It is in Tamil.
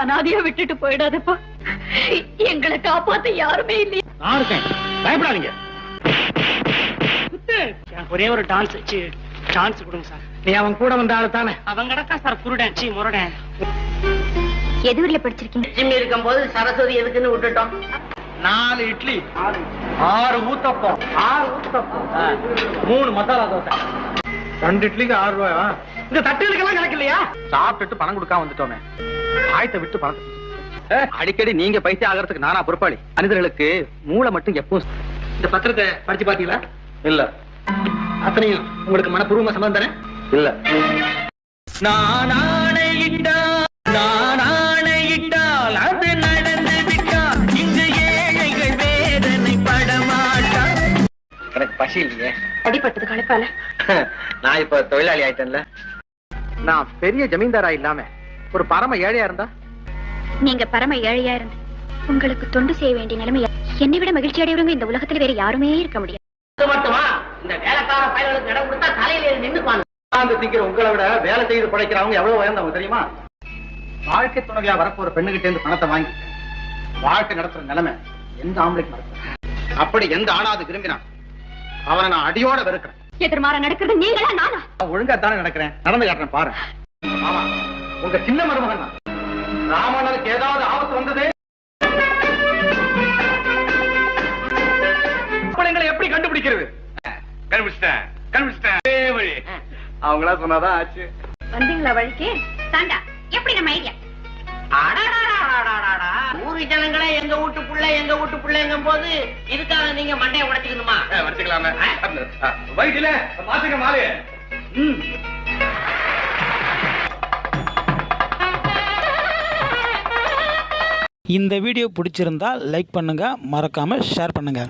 அனாதையா விட்டுட்டு போயிடாதப்பா. எங்களை காப்பாத்த யாருமே இல்லையா? நான் இருக்கேன், பயப்படாதீங்க. ஒரே ஒரு டான்ஸ் சான்ஸ் கொடுங்க சார். நீ அவன் கூட வந்த ஆளு தானே? அவங்க கிடக்கா சார் குருடன் முரடன். எது ஊர்ல படிச்சிருக்கீங்க? லட்சுமி இருக்கும் போது சரஸ்வதி எதுக்குன்னு விட்டுட்டோம். 4 இட்லி, 6 ஊத்தப்பம், 3 மசாலா தோசை. 2 இட்லிக்கு 6 ரூபாயா? இந்த தட்டுகளுக்கெல்லாம் கணக்கு இல்லையா? சாப்பிட்டுட்டு பணம் கொடுக்காம வந்துட்டோமே. ஆயத்தை விட்டு பணத்தை அடிக்கடி நீங்க பைசா ஆகிறதுக்கு நானா பொறுப்பாளி. மனிதர்களுக்கு மூளை மட்டும் எப்பவும். இந்த பத்திரத்தை படிச்சு பாத்தீங்களா? இல்ல. அத்தனையும் உங்களுக்கு மனப்பூர்வமா சம்பந்தம் தானே? இல்ல. நான் ஆணையிட்டால் அது நடந்து விட்டால் இங்கு ஏழைகள் வேதனை படமாட்டா. எனக்கு பசி இல்லையே. அடிபட்டது களைப்பால. நான் இப்ப தொழிலாளி ஆயிட்டேன்ல. நான் பெரிய ஜமீன்தாரா இல்லாம ஒரு பரம ஏழையா இருந்தா? நீங்க பரம ஏழையா இருந்து உங்களுக்கு தொண்டு செய்ய வேண்டிய நிலைமை என்னை விட மகிழ்ச்சி அடையவங்க இந்த உலகத்துல வேற யாருமே இருக்க முடியாது. மட்டுமா இந்த வேலைக்கார பயல்களுக்கு இடம் கொடுத்தா தலையில நின்னுப்பாங்க. திங்கிற உங்களை விட வேலை செய்து படைக்கிறவங்க எவ்வளவு உயர்ந்தவங்க தெரியுமா? வாழ்க்கை துணைவியா வரப்போற பெண்ணுகிட்ட இருந்து பணத்தை வாங்கி வாழ்க்கை நடத்துற நிலைமை எந்த ஆம்பளைக்கு நடத்துற? அப்படி எந்த ஆளாவது விரும்பினான் அவனை நான் அடியோட வெறுக்கிறேன். எதிர்மாற நடக்கிறது நீங்களா நானா? ஒழுங்கா தானே நடக்கிறேன், நடந்து காட்டுறேன் பாரு. ஆமா, உங்க சின்ன மருமகன் தான். ராமனுக்கு ஏதாவது ஆபத்து வந்தது எப்படி கண்டுபிடிக்கிறது? கண்டுபிடிச்சிட்டேன். அவங்களா சொன்னாதான் ஆச்சு. வந்தீங்களா வழிக்கு? தாண்டா எப்படி நம்ம ஐடியா? ஊரு ஜனங்களே எங்க வீட்டு பிள்ளைங்கும் போது இதுக்காக நீங்க மண்டையை உடைச்சுக்கணுமா? வச்சுக்கலாமே. வயிற்றுல பாத்துக்க மாலு. இந்த வீடியோ பிடிச்சிருந்தா லைக் பண்ணுங்க, மறக்காம ஷேர் பண்ணுங்க.